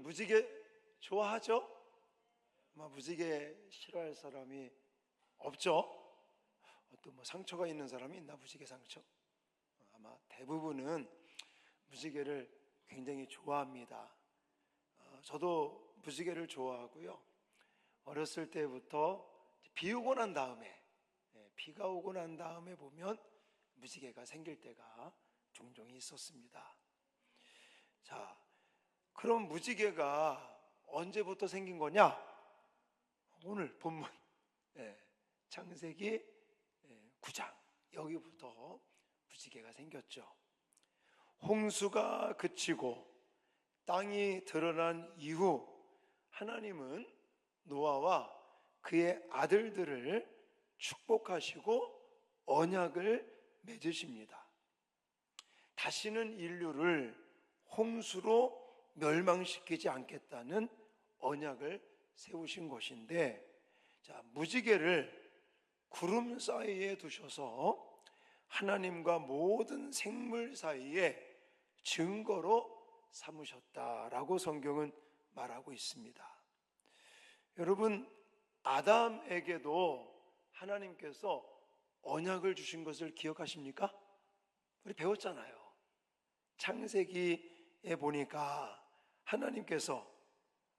무지개 좋아하죠? 아마 무지개 싫어할 사람이 없죠? 또 뭐 상처가 있는 사람이 있나? 무지개 상처? 아마 대부분은 무지개를 굉장히 좋아합니다. 저도 무지개를 좋아하고요. 어렸을 때부터 비 오고 난 다음에, 비가 오고 난 다음에 보면 무지개가 생길 때가 종종 있었습니다. 자, 그럼 무지개가 언제부터 생긴 거냐? 오늘 본문 창세기 9장 여기부터 무지개가 생겼죠. 홍수가 그치고 땅이 드러난 이후 하나님은 노아와 그의 아들들을 축복하시고 언약을 맺으십니다. 다시는 인류를 홍수로 멸망시키지 않겠다는 언약을 세우신 것인데, 자, 무지개를 구름 사이에 두셔서 하나님과 모든 생물 사이에 증거로 삼으셨다라고 성경은 말하고 있습니다. 여러분, 아담에게도 하나님께서 언약을 주신 것을 기억하십니까? 우리 배웠잖아요. 창세기에 보니까 하나님께서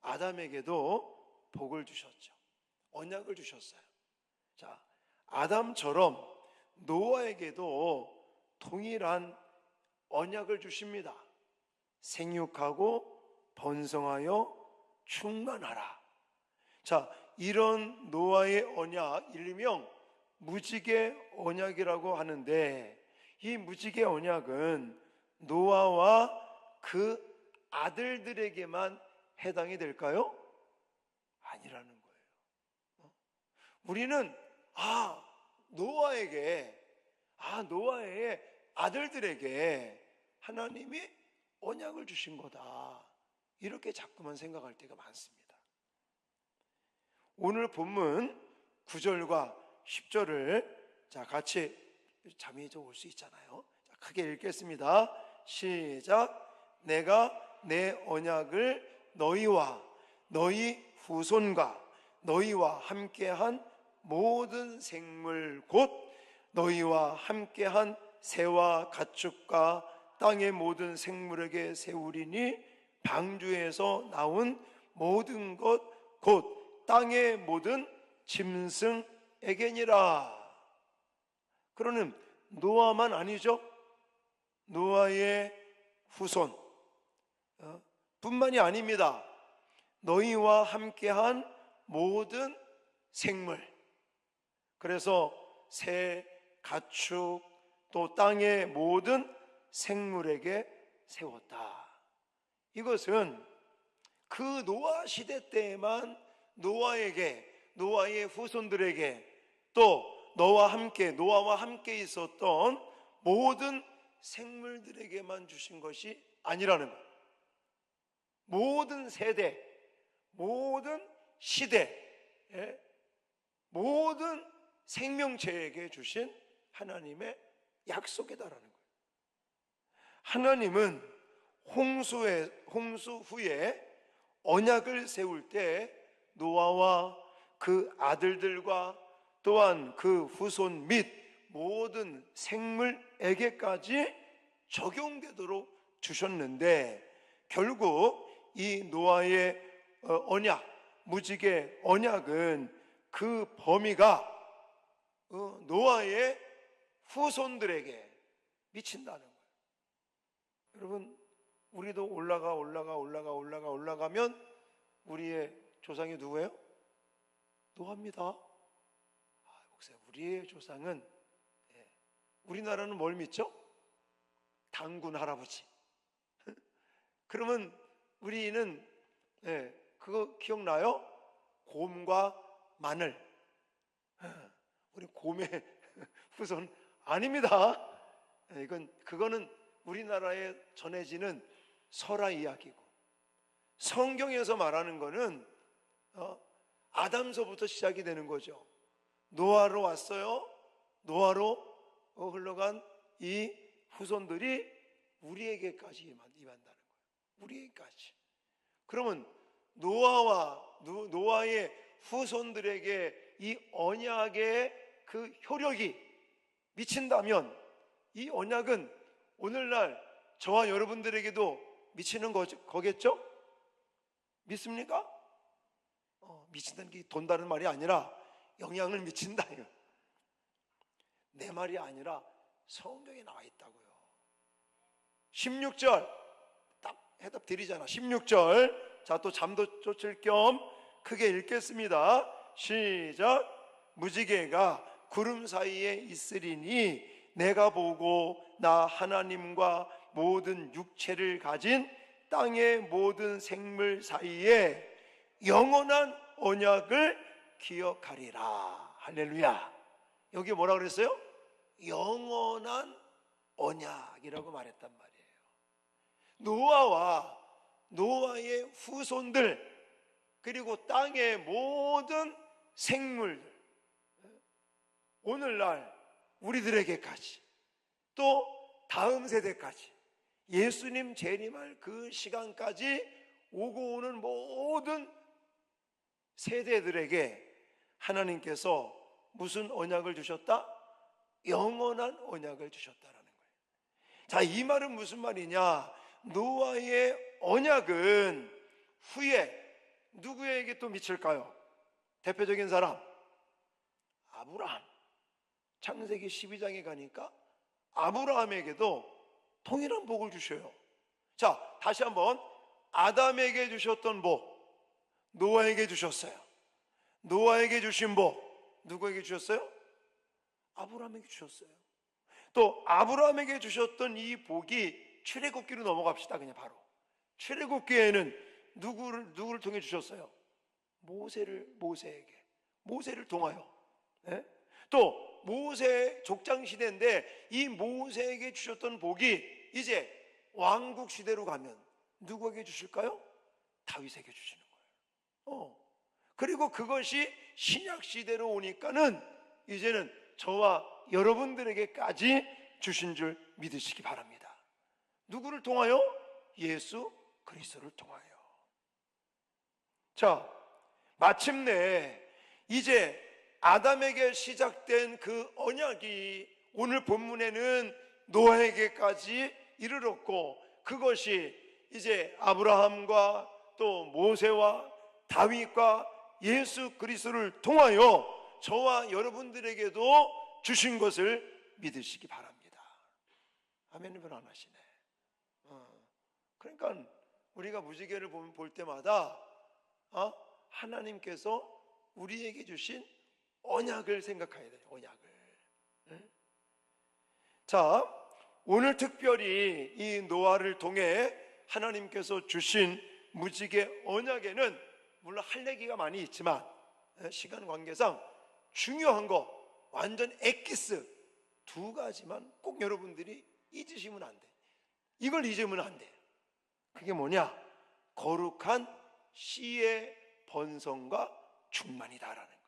아담에게도 복을 주셨죠. 언약을 주셨어요. 자, 아담처럼 노아에게도 동일한 언약을 주십니다. 생육하고 번성하여 충만하라. 자, 이런 노아의 언약, 일명 무지개 언약이라고 하는데, 이 무지개 언약은 노아와 그 아들들에게만 해당이 될까요? 아니라는 거예요. 우리는 노아의 아들들에게 하나님이 언약을 주신 거다, 이렇게 자꾸만 생각할 때가 많습니다. 오늘 본문 9절과 10절을 같이 잠이 좀 올 수 있잖아요. 크게 읽겠습니다. 시작. 내가 내 언약을 너희와 너희 후손과 너희와 함께한 모든 생물 곧 너희와 함께한 새와 가축과 땅의 모든 생물에게 세우리니 방주에서 나온 모든 것 곧 땅의 모든 짐승에게니라. 그러는 노아만 아니죠. 노아의 후손 뿐만이 아닙니다. 너희와 함께한 모든 생물, 그래서 새, 가축, 또 땅의 모든 생물에게 세웠다. 이것은 그 노아 시대 때에만 노아의 후손들에게, 또 노아와 함께 있었던 모든 생물들에게만 주신 것이 아니라는 것. 모든 세대, 모든 시대, 모든 생명체에게 주신 하나님의 약속이다라는 거예요. 하나님은 홍수 후에 언약을 세울 때 노아와 그 아들들과 또한 그 후손 및 모든 생물에게까지 적용되도록 주셨는데, 결국 이 노아의 언약, 무지개 언약은 그 범위가 노아의 후손들에게 미친다는 거예요. 여러분, 우리도 올라가면 우리의 조상이 누구예요? 노아입니다. 목사님, 우리의 조상은, 우리나라는 뭘 믿죠? 당군 할아버지. 그러면 우리는 그거 기억나요? 곰과 마늘. 우리 곰의 후손 아닙니다. 그거는 우리나라에 전해지는 설화 이야기고, 성경에서 말하는 거는 아담서부터 시작이 되는 거죠. 노아로 왔어요. 노아로 흘러간 이 후손들이 우리에게까지 임한다는 거예요. 우리에게까지. 그러면 노아의 후손들에게 이 언약의 그 효력이 미친다면 이 언약은 오늘날 저와 여러분들에게도 미치는 거겠죠? 믿습니까? 미친다는 게 돈다는 말이 아니라 영향을 미친다, 이거. 내 말이 아니라 성경에 나와 있다고요. 16절 딱 해답 드리잖아. 16절. 자, 또 잠도 쫓을 겸 크게 읽겠습니다. 시작. 무지개가 구름 사이에 있으리니 내가 보고 나 하나님과 모든 육체를 가진 땅의 모든 생물 사이에 영원한 언약을 기억하리라. 할렐루야. 여기 뭐라 그랬어요? 영원한 언약이라고 말했단 말이에요. 노아와 노아의 후손들, 그리고 땅의 모든 생물들, 오늘날 우리들에게까지, 또 다음 세대까지, 예수님 재림할 그 시간까지 오고 오는 모든 세대들에게 하나님께서 무슨 언약을 주셨다? 영원한 언약을 주셨다라는 거예요. 자, 이 말은 무슨 말이냐? 노아의 언약은 후에 누구에게 또 미칠까요? 대표적인 사람, 아브라함. 창세기 12장에 가니까 아브라함에게도 동일한 복을 주셔요. 자, 다시 한번. 아담에게 주셨던 복 노아에게 주셨어요. 노아에게 주신 복 누구에게 주셨어요? 아브라함에게 주셨어요. 또 아브라함에게 주셨던 이 복이 출애굽기로 넘어갑시다. 그냥 바로 출애굽기에는 누구를 통해 주셨어요? 모세를 통하여. 네? 또 모세 족장 시대인데 이 모세에게 주셨던 복이 이제 왕국 시대로 가면 누구에게 주실까요? 다윗에게 주시는 거예요. 그리고 그것이 신약 시대로 오니까는 이제는 저와 여러분들에게까지 주신 줄 믿으시기 바랍니다. 누구를 통하여? 예수 그리스도를 통하여. 자, 마침내 이제 아담에게 시작된 그 언약이 오늘 본문에는 노아에게까지 이르렀고, 그것이 이제 아브라함과 또 모세와 다윗과 예수 그리스도를 통하여 저와 여러분들에게도 주신 것을 믿으시기 바랍니다. 아멘을 안 하시네. 그러니까 우리가 무지개를 볼 때마다 하나님께서 우리에게 주신 언약을 생각해야 돼요. 언약을. 자, 오늘 특별히 이 노아를 통해 하나님께서 주신 무지개 언약에는 물론 할 얘기가 많이 있지만 시간 관계상 중요한 거, 완전 엑기스 두 가지만 꼭 여러분들이 잊으시면 안 돼. 이걸 잊으면 안 돼. 그게 뭐냐? 거룩한 씨의 번성과 충만이다라는 거예요.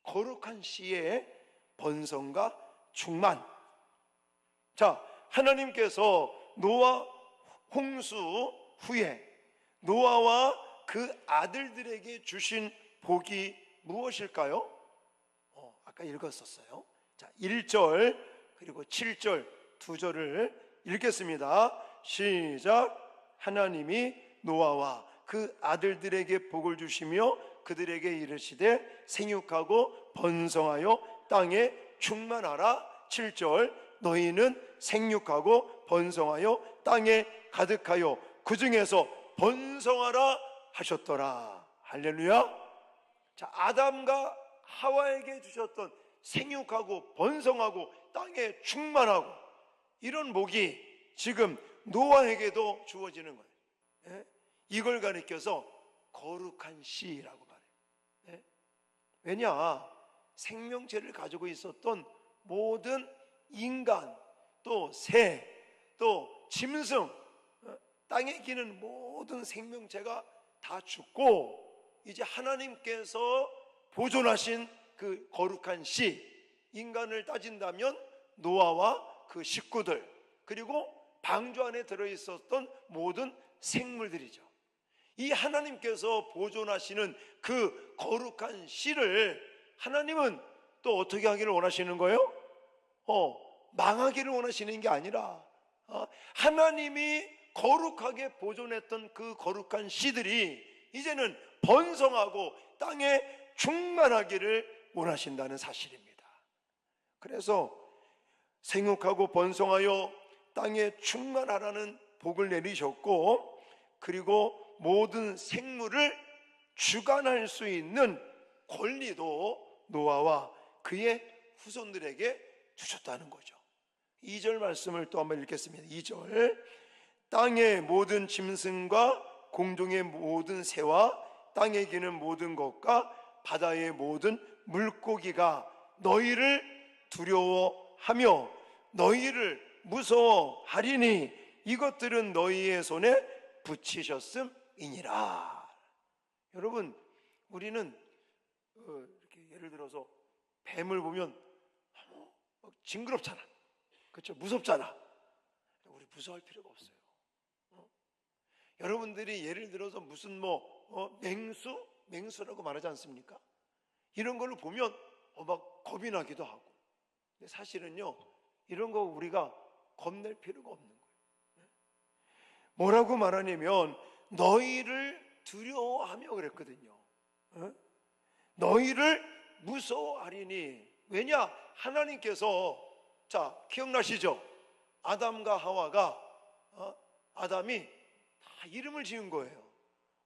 거룩한 씨의 번성과 충만. 자, 하나님께서 노아 홍수 후에 노아와 그 아들들에게 주신 복이 무엇일까요? 아까 읽었었어요. 자, 1절 그리고 7절 두 절을 읽겠습니다. 시작. 하나님이 노아와 그 아들들에게 복을 주시며 그들에게 이르시되 생육하고 번성하여 땅에 충만하라. 7절. 너희는 생육하고 번성하여 땅에 가득하여 그 중에서 번성하라 하셨더라. 할렐루야. 자, 아담과 하와에게 주셨던 생육하고 번성하고 땅에 충만하고 이런 복이 지금 노아에게도 주어지는 거예요. 예? 이걸 가리켜서 거룩한 씨라고 말해요. 예? 왜냐? 생명체를 가지고 있었던 모든 인간, 또 새, 또 짐승, 땅에 기는 모든 생명체가 다 죽고 이제 하나님께서 보존하신 그 거룩한 씨, 인간을 따진다면 노아와 그 식구들, 그리고 방주 안에 들어있었던 모든 생물들이죠. 이 하나님께서 보존하시는 그 거룩한 씨를 하나님은 또 어떻게 하기를 원하시는 거예요? 망하기를 원하시는 게 아니라 하나님이 거룩하게 보존했던 그 거룩한 씨들이 이제는 번성하고 땅에 충만하기를 원하신다는 사실입니다. 그래서 생육하고 번성하여 땅에 충만하라는 복을 내리셨고, 그리고 모든 생물을 주관할 수 있는 권리도 노아와 그의 후손들에게 주셨다는 거죠. 2절 말씀을 또 한번 읽겠습니다. 2절, 땅의 모든 짐승과 공중의 모든 새와 땅에 기는 모든 것과 바다의 모든 물고기가 너희를 두려워하며 너희를 무서워하리니 이것들은 너희의 손에 붙이셨음이니라. 여러분, 우리는 이렇게 예를 들어서 뱀을 보면 징그럽잖아, 그렇죠? 무섭잖아. 우리 무서워할 필요가 없어요. 여러분들이 예를 들어서 무슨 맹수라고 말하지 않습니까? 이런 걸로 보면 막 겁이 나기도 하고. 근데 사실은요, 이런 거 우리가 겁낼 필요가 없는 거예요. 뭐라고 말하냐면 너희를 두려워하며 그랬거든요. 너희를 무서워하리니. 왜냐? 하나님께서, 자, 기억나시죠? 아담과 하와가 아담이 다 이름을 지은 거예요.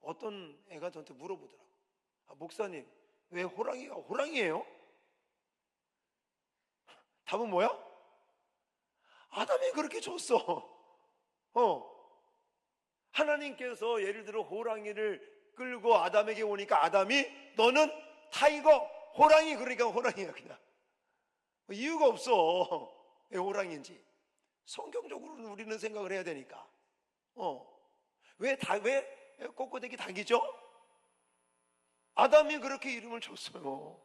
어떤 애가 저한테 물어보더라고. 목사님, 왜 호랑이가 호랑이에요? 답은 뭐야? 아담이 그렇게 줬어. 하나님께서 예를 들어 호랑이를 끌고 아담에게 오니까 아담이 너는 타이거, 호랑이, 그러니까 호랑이야 그냥. 이유가 없어. 왜 호랑이인지. 성경적으로는 우리는 생각을 해야 되니까. 왜 꼬꼬대기 닭이죠? 아담이 그렇게 이름을 줬어요.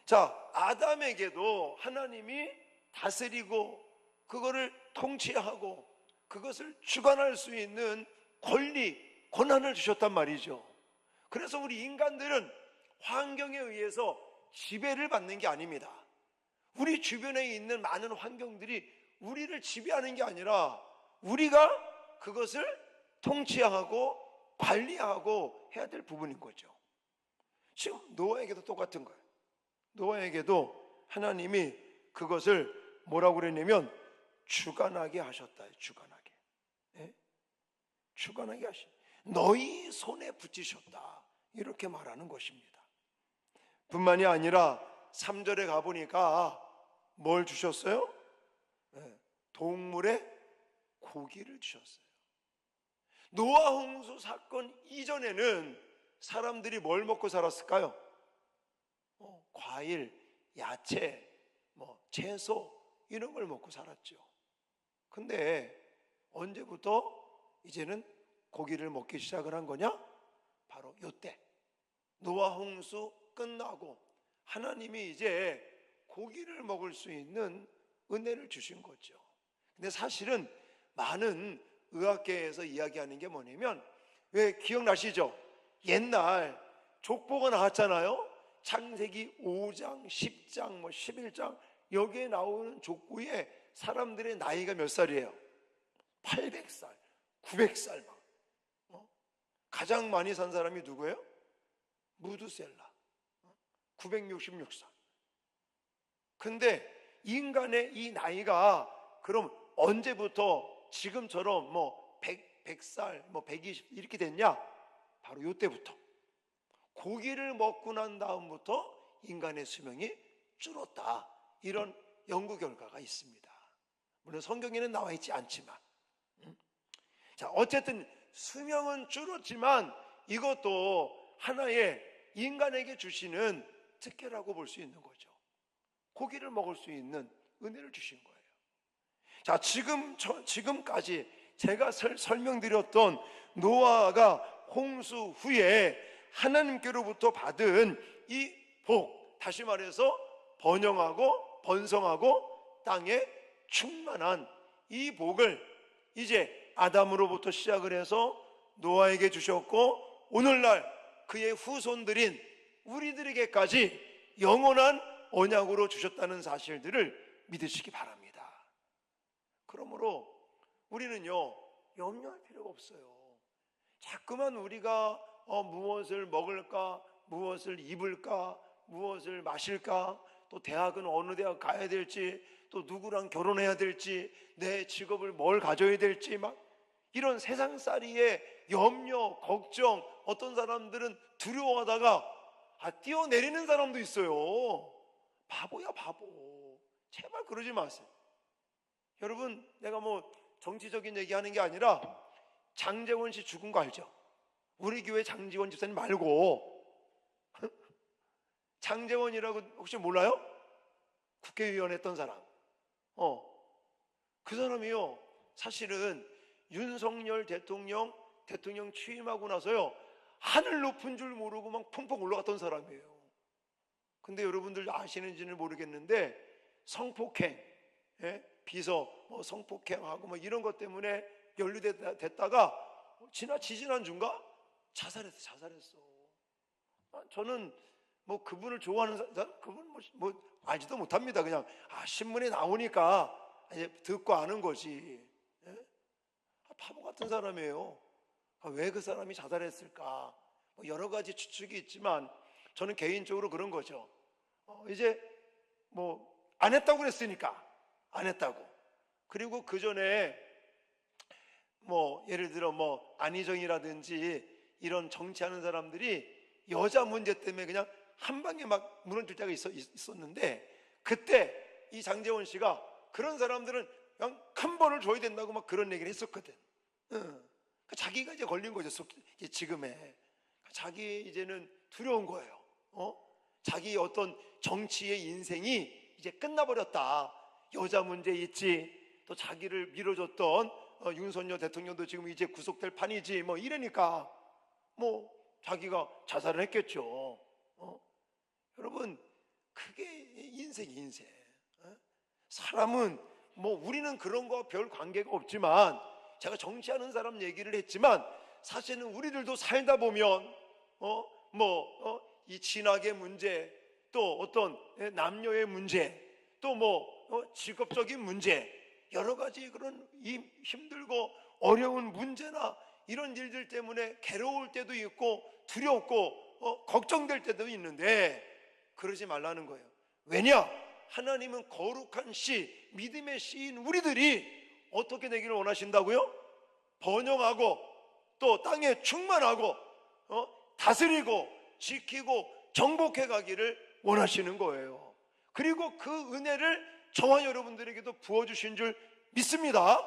자, 아담에게도 하나님이 다스리고 그거를 통치하고 그것을 주관할 수 있는 권한을 주셨단 말이죠. 그래서 우리 인간들은 환경에 의해서 지배를 받는 게 아닙니다. 우리 주변에 있는 많은 환경들이 우리를 지배하는 게 아니라 우리가 그것을 통치하고 관리하고 해야 될 부분인 거죠. 지금 노아에게도 똑같은 거예요. 노아에게도 하나님이 그것을 뭐라고 그랬냐면 주관하게 하셨다. 주관하게. 주관하게 하시. 너희 손에 붙이셨다. 이렇게 말하는 것입니다. 뿐만이 아니라 3절에 가보니까 뭘 주셨어요? 동물의 고기를 주셨어요. 노아 홍수 사건 이전에는 사람들이 뭘 먹고 살았을까요? 과일, 야채, 채소 이런 걸 먹고 살았죠. 근데 언제부터 이제는 고기를 먹기 시작을 한 거냐? 바로 이때 노아 홍수 끝나고 하나님이 이제 고기를 먹을 수 있는 은혜를 주신 거죠. 근데 사실은 많은 의학계에서 이야기하는 게 뭐냐면, 왜 기억나시죠? 옛날 족보가 나왔잖아요. 창세기 5장, 10장, 11장 여기에 나오는 족보에 사람들의 나이가 몇 살이에요? 800살, 900살 막. 가장 많이 산 사람이 누구예요? 무드셀라, 966살. 근데 인간의 이 나이가 그럼 언제부터 지금처럼 100살, 120 이렇게 됐냐? 바로 이때부터. 고기를 먹고 난 다음부터 인간의 수명이 줄었다. 이런 연구 결과가 있습니다. 물론 성경에는 나와 있지 않지만. 자, 어쨌든 수명은 줄었지만 이것도 하나의 인간에게 주시는 특혜라고 볼 수 있는 거죠. 고기를 먹을 수 있는 은혜를 주신 거예요. 자, 지금까지 제가 설명드렸던 노아가 홍수 후에 하나님께로부터 받은 이 복, 다시 말해서 번영하고 번성하고 땅에 충만한 이 복을 이제 아담으로부터 시작을 해서 노아에게 주셨고 오늘날 그의 후손들인 우리들에게까지 영원한 언약으로 주셨다는 사실들을 믿으시기 바랍니다. 그러므로 우리는요, 염려할 필요가 없어요. 자꾸만 우리가 무엇을 먹을까, 무엇을 입을까, 무엇을 마실까, 또 대학은 어느 대학 가야 될지, 또 누구랑 결혼해야 될지, 내 직업을 뭘 가져야 될지, 막 이런 세상살이의 염려, 걱정, 어떤 사람들은 두려워하다가 뛰어내리는 사람도 있어요. 바보야 바보. 제발 그러지 마세요. 여러분, 내가 뭐 정치적인 얘기하는 게 아니라 장제원 씨 죽은 거 알죠? 우리 교회 장제원 집사님 말고 장제원이라고 혹시 몰라요? 국회의원 했던 사람. 그 사람이요, 사실은 윤석열 대통령 취임하고 나서요, 하늘 높은 줄 모르고 막 펑펑 올라갔던 사람이에요. 근데 여러분들 아시는지는 모르겠는데 성폭행, 비서 성폭행하고 뭐 이런 것 때문에 연루됐다가 지난주인가 자살했어. 저는 뭐 그분을 좋아하는 사람, 그분 뭐 알지도 못합니다. 그냥 신문에 나오니까 이제 듣고 아는 거지. 바보 같은 사람이에요. 왜 그 사람이 자살했을까? 뭐 여러 가지 추측이 있지만 저는 개인적으로 그런 거죠. 이제 뭐 안 했다고 그랬으니까 안 했다고. 그리고 그 전에 뭐 예를 들어 뭐 안희정이라든지 이런 정치하는 사람들이 여자 문제 때문에 그냥 한 방에 막 무너질 때가 있었는데, 그때 이 장제원 씨가 그런 사람들은 그냥 큰 벌을 줘야 된다고 막 그런 얘기를 했었거든. 자기가 이제 걸린 거죠. 지금에 자기 이제는 두려운 거예요. 자기 어떤 정치의 인생이 이제 끝나버렸다. 여자 문제 있지, 또 자기를 밀어줬던 윤석열 대통령도 지금 이제 구속될 판이지, 뭐 이러니까 뭐 자기가 자살을 했겠죠. 여러분, 그게 인생. 사람은 뭐 우리는 그런 거 별 관계가 없지만, 제가 정치하는 사람 얘기를 했지만 사실은 우리들도 살다 보면 이 진학의 문제, 또 어떤 남녀의 문제, 또 직업적인 문제, 여러 가지 그런 힘들고 어려운 문제나 이런 일들 때문에 괴로울 때도 있고 두렵고 걱정될 때도 있는데 그러지 말라는 거예요. 왜냐? 하나님은 거룩한 씨, 믿음의 씨인 우리들이 어떻게 되기를 원하신다고요? 번영하고 또 땅에 충만하고 다스리고 지키고 정복해 가기를 원하시는 거예요. 그리고 그 은혜를 저와 여러분들에게도 부어주신 줄 믿습니다.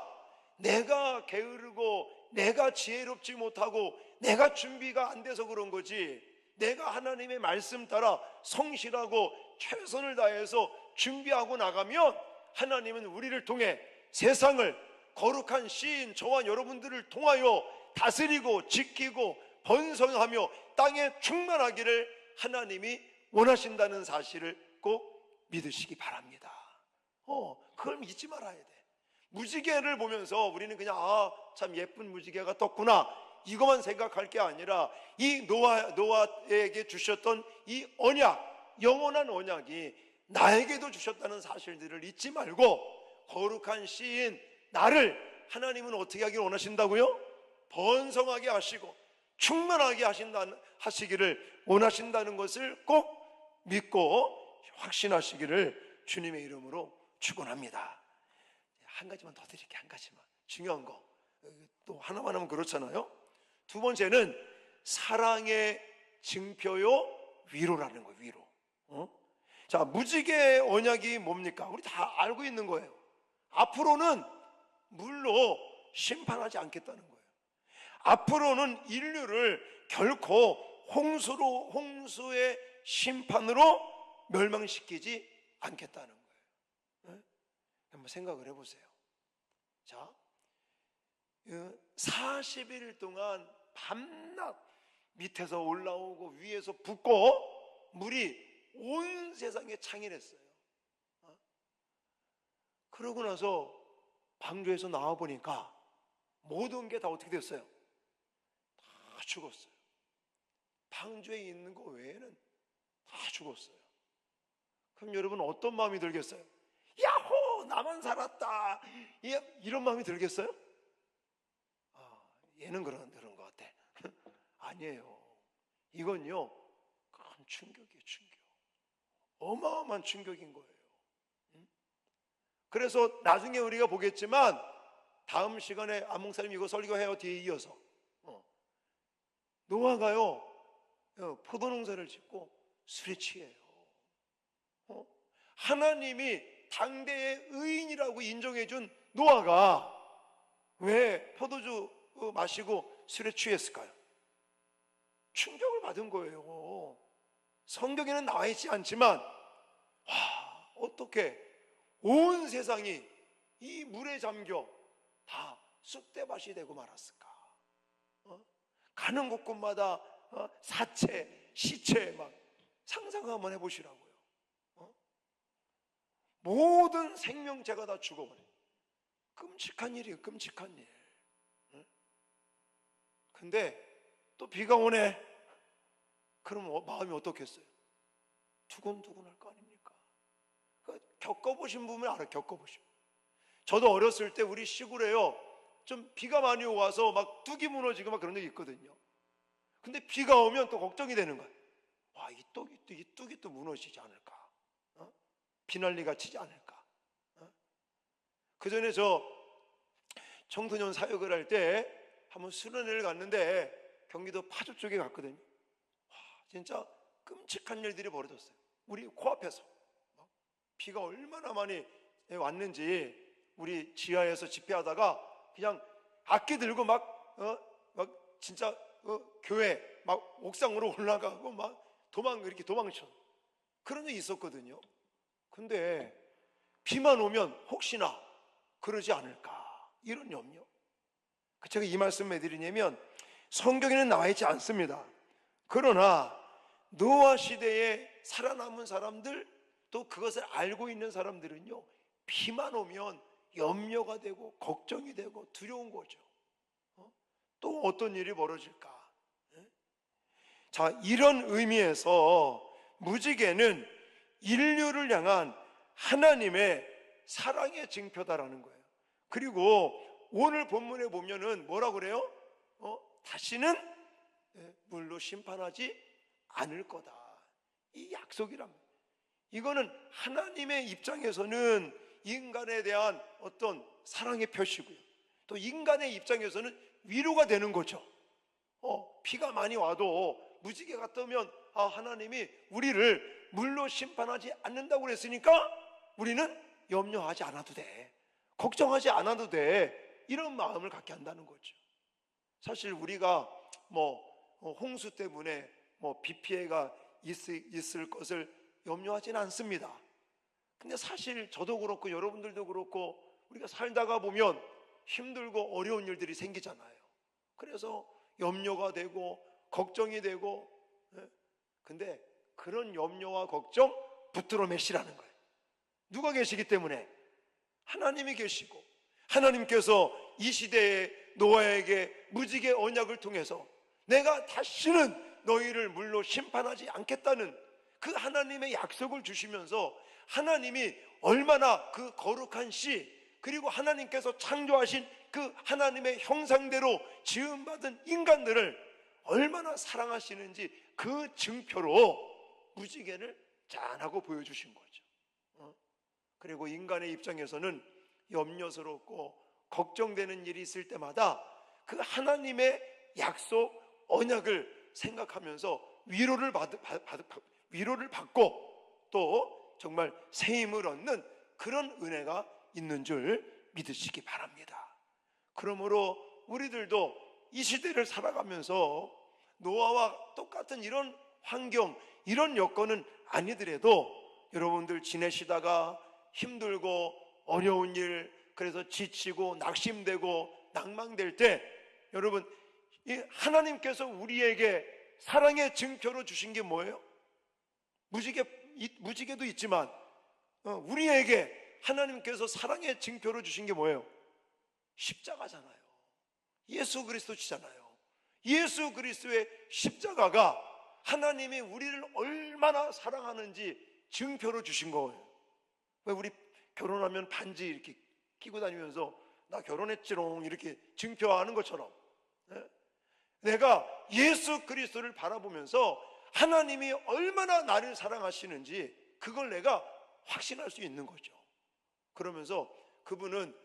내가 게으르고 내가 지혜롭지 못하고 내가 준비가 안 돼서 그런 거지, 내가 하나님의 말씀 따라 성실하고 최선을 다해서 준비하고 나가면 하나님은 우리를 통해 세상을 거룩한 시인 저와 여러분들을 통하여 다스리고 지키고 번성하며 땅에 충만하기를 하나님이 원하신다는 사실을 꼭 믿으시기 바랍니다. 그걸 잊지 말아야 돼. 무지개를 보면서 우리는 그냥 참 예쁜 무지개가 떴구나, 이것만 생각할 게 아니라 이 노아에게 주셨던 이 언약, 영원한 언약이 나에게도 주셨다는 사실들을 잊지 말고, 거룩한 씨인 나를 하나님은 어떻게 하기를 원하신다고요? 번성하게 하시고 충만하게 하시기를 원하신다는 것을 꼭 믿고 확신하시기를 주님의 이름으로 축원합니다. 한 가지만 더 드릴게요. 한 가지만, 중요한 거. 또 하나만 하면 그렇잖아요. 두 번째는 사랑의 증표요 위로라는 거예요. 위로. 자, 무지개 언약이 뭡니까? 우리 다 알고 있는 거예요. 앞으로는 물로 심판하지 않겠다는 거예요. 앞으로는 인류를 결코 홍수의 심판으로 멸망시키지 않겠다는 거예요. 한번 생각을 해보세요. 자, 40일 동안 밤낮 밑에서 올라오고 위에서 붓고 물이 온 세상에 창일했어요. 그러고 나서 방주에서 나와 보니까 모든 게 다 어떻게 됐어요? 죽었어요. 방주에 있는 거 외에는 다 죽었어요. 그럼 여러분 어떤 마음이 들겠어요? 야호! 나만 살았다! 이런 마음이 들겠어요? 얘는 그런 것 같아. 아니에요. 이건요, 큰 충격이에요, 충격. 어마어마한 충격인 거예요. 그래서 나중에 우리가 보겠지만, 다음 시간에 안목사님 이거 설교해요, 뒤에 이어서. 노아가요, 포도농사를 짓고 술에 취해요. 하나님이 당대의 의인이라고 인정해준 노아가 왜 포도주 마시고 술에 취했을까요? 충격을 받은 거예요. 성경에는 나와 있지 않지만, 어떻게 온 세상이 이 물에 잠겨 다 쑥대밭이 되고 말았을까? 가는 곳곳마다 사체, 시체 막 상상 한번 해보시라고요. 모든 생명체가 다 죽어버려요. 끔찍한 일이에요, 끔찍한 일. 근데 또 비가 오네. 그럼 마음이 어떻겠어요? 두근두근할 거 아닙니까? 겪어보신 분은 알아요, 겪어보시면. 저도 어렸을 때 우리 시골에요, 좀 비가 많이 와서 막 뚝이 무너지고 막 그런 적이 있거든요. 근데 비가 오면 또 걱정이 되는 거예요. 이 뚝이 또 무너지지 않을까? 비난리가 치지 않을까? 그 전에 저 청소년 사역을 할 때 한번 수련회를 갔는데 경기도 파주 쪽에 갔거든요. 진짜 끔찍한 일들이 벌어졌어요. 우리 코앞에서 비가 얼마나 많이 왔는지 우리 지하에서 집회하다가 그냥 악기 들고 막 진짜 교회 막 옥상으로 올라가고 막 이렇게 도망쳐 그런 적이 있었거든요. 근데 비만 오면 혹시나 그러지 않을까 이런 염려. 제가 이 말씀 왜 드리냐면 성경에는 나와 있지 않습니다. 그러나 노아 시대에 살아남은 사람들 또 그것을 알고 있는 사람들은요, 비만 오면 염려가 되고 걱정이 되고 두려운 거죠. 또 어떤 일이 벌어질까? 자, 이런 의미에서 무지개는 인류를 향한 하나님의 사랑의 징표다라는 거예요. 그리고 오늘 본문에 보면은 뭐라고 그래요? 다시는 물로 심판하지 않을 거다. 이 약속이랍니다. 이거는 하나님의 입장에서는 인간에 대한 어떤 사랑의 표시고요, 또 인간의 입장에서는 위로가 되는 거죠. 비가 많이 와도 무지개가 뜨면 하나님이 우리를 물로 심판하지 않는다고 그랬으니까 우리는 염려하지 않아도 돼, 걱정하지 않아도 돼, 이런 마음을 갖게 한다는 거죠. 사실 우리가 홍수 때문에 비 피해가 있을 것을 염려하지는 않습니다. 근데 사실 저도 그렇고 여러분들도 그렇고 우리가 살다가 보면 힘들고 어려운 일들이 생기잖아요. 그래서 염려가 되고 걱정이 되고, 근데 그런 염려와 걱정 붙들어 매시라는 거예요. 누가 계시기 때문에? 하나님이 계시고, 하나님께서 이 시대에 노아에게 무지개 언약을 통해서 내가 다시는 너희를 물로 심판하지 않겠다는 그 하나님의 약속을 주시면서 하나님이 얼마나 그 거룩한 씨, 그리고 하나님께서 창조하신 그 하나님의 형상대로 지음받은 인간들을 얼마나 사랑하시는지 그 증표로 무지개를 짠하고 보여주신 거죠. 그리고 인간의 입장에서는 염려스럽고 걱정되는 일이 있을 때마다 그 하나님의 약속, 언약을 생각하면서 위로를 받고 또 정말 새 힘을 얻는 그런 은혜가 있는 줄 믿으시기 바랍니다. 그러므로 우리들도 이 시대를 살아가면서 노아와 똑같은 이런 환경, 이런 여건은 아니더라도 여러분들 지내시다가 힘들고 어려운 일, 그래서 지치고 낙심되고 낭망될 때 여러분, 하나님께서 우리에게 사랑의 증표로 주신 게 뭐예요? 무지개도 있지만 우리에게 하나님께서 사랑의 증표로 주신 게 뭐예요? 십자가잖아요. 예수 그리스도시잖아요. 예수 그리스도의 십자가가 하나님이 우리를 얼마나 사랑하는지 증표로 주신 거예요. 왜 우리 결혼하면 반지 이렇게 끼고 다니면서 나 결혼했지롱 이렇게 증표하는 것처럼, 내가 예수 그리스도를 바라보면서 하나님이 얼마나 나를 사랑하시는지 그걸 내가 확신할 수 있는 거죠. 그러면서 그분은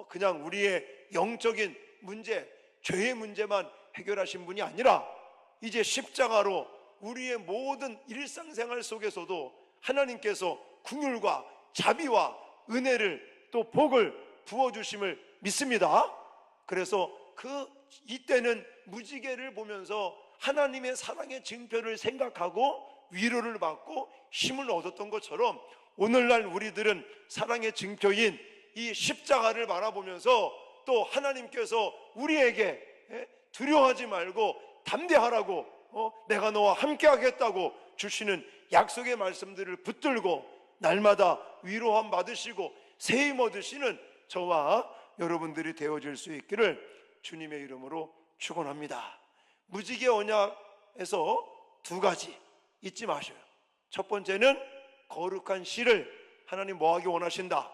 그냥 우리의 영적인 문제, 죄의 문제만 해결하신 분이 아니라 이제 십자가로 우리의 모든 일상생활 속에서도 하나님께서 긍휼과 자비와 은혜를 또 복을 부어주심을 믿습니다. 그래서 이때는 무지개를 보면서 하나님의 사랑의 증표를 생각하고 위로를 받고 힘을 얻었던 것처럼 오늘날 우리들은 사랑의 증표인 이 십자가를 바라보면서 또 하나님께서 우리에게 두려워하지 말고 담대하라고, 내가 너와 함께 하겠다고 주시는 약속의 말씀들을 붙들고 날마다 위로함 받으시고 세임 얻으시는 저와 여러분들이 되어질 수 있기를 주님의 이름으로 축원합니다. 무지개 언약에서 두 가지 잊지 마셔요. 첫 번째는 거룩한 씨를 하나님 뭐하기 원하신다?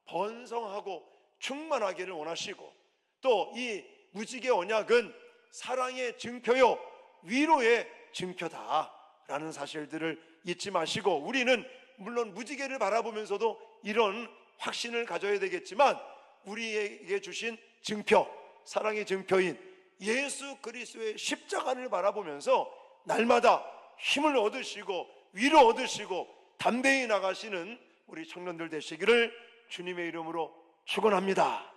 번성하고 충만하기를 원하시고, 또 이 무지개 언약은 사랑의 증표요 위로의 증표다라는 사실들을 잊지 마시고, 우리는 물론 무지개를 바라보면서도 이런 확신을 가져야 되겠지만 우리에게 주신 증표, 사랑의 증표인 예수 그리스도의 십자가를 바라보면서 날마다 힘을 얻으시고 위로 얻으시고 담대히 나가시는 우리 청년들 되시기를 주님의 이름으로 축원합니다.